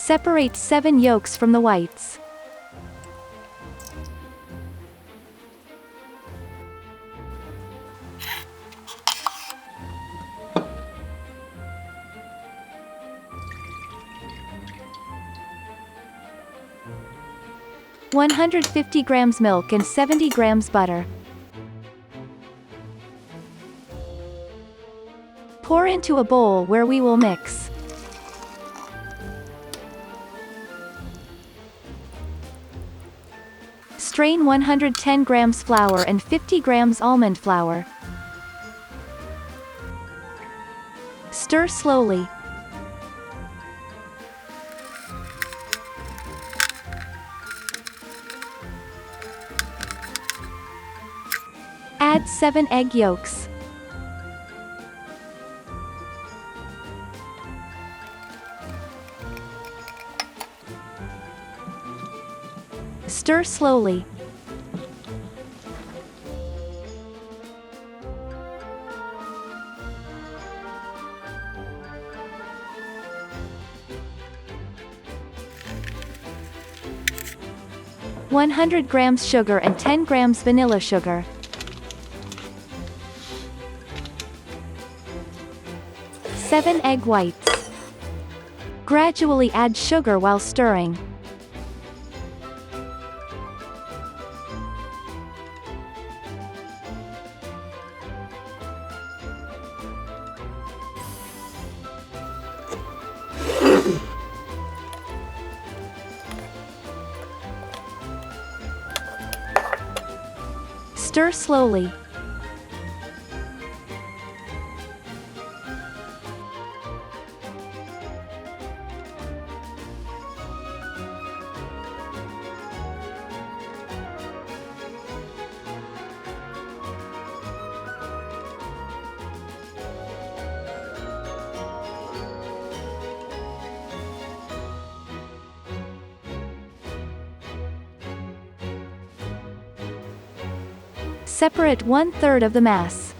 Separate 7 yolks from the whites. $150 milk and 70 grams butter. Pour into a bowl where we will mix. Strain 110 grams flour and 50 grams almond flour. Stir slowly. Add 7 egg yolks. Stir slowly. $100 grams sugar and 10 grams vanilla sugar. Seven egg whites. Gradually add sugar while stirring. Stir slowly. Separate 1/3 of the mass.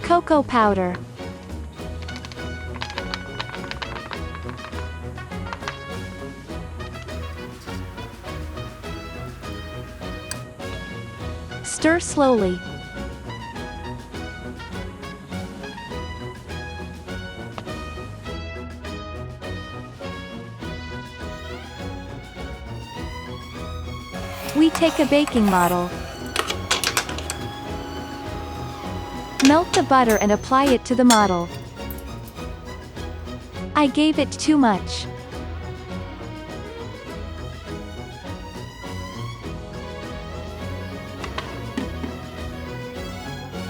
Cocoa powder. Stir slowly. We take a baking model. Melt the butter and apply it to the model. I gave it too much.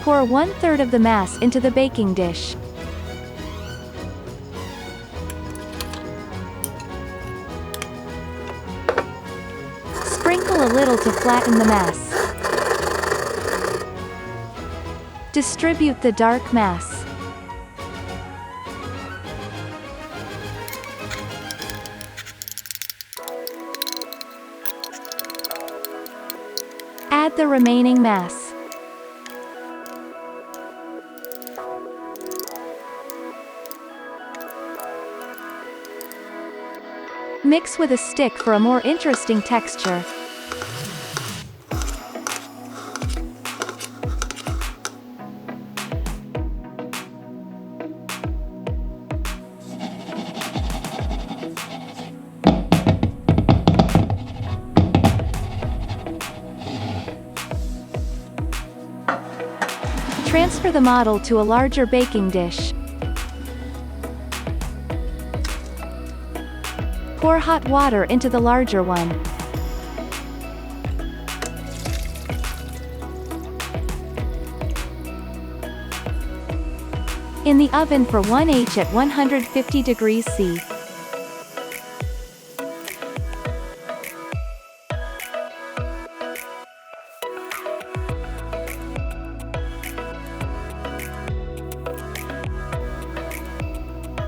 Pour 1/3 of the mass into the baking dish. Sprinkle a little to flatten the mass. Distribute the dark mass. Add the remaining mass. Mix with a stick for a more interesting texture. Transfer the model to a larger baking dish. Pour hot water into the larger one. In the oven for 1h at 150 degrees C.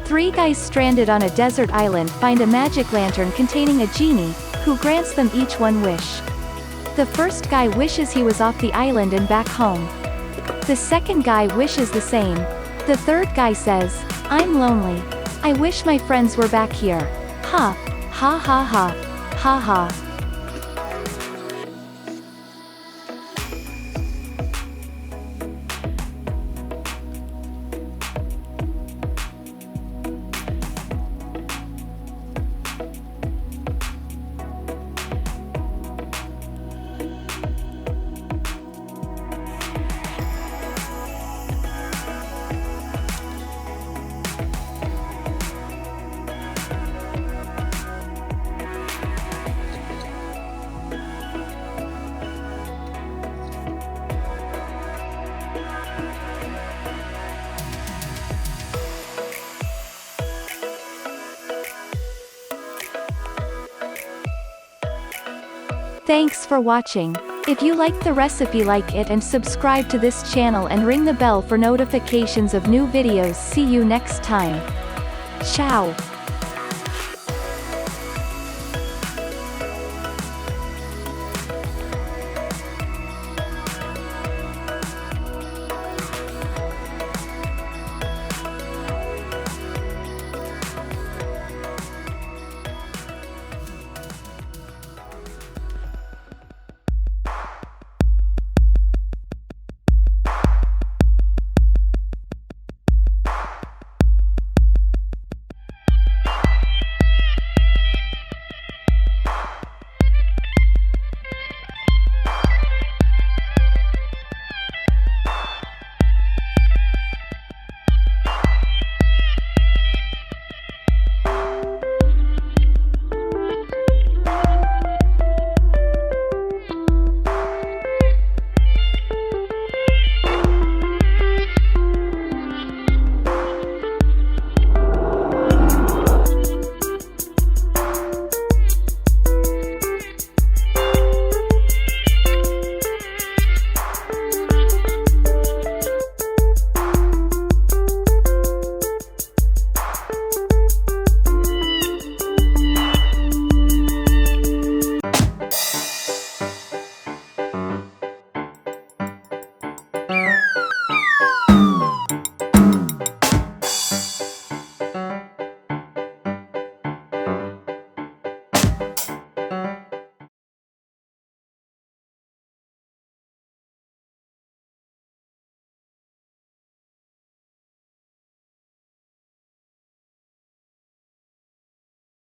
Three guys stranded on a desert island find a magic lantern containing a genie, who grants them each one wish. The first guy wishes he was off the island and back home. The second guy wishes the same. The third guy says, I'm lonely. I wish my friends were back here. Ha. Ha ha ha. Ha ha. Thanks for watching. If you liked the recipe, like it and subscribe to this channel and ring the bell for notifications of new videos. See you next time. Ciao.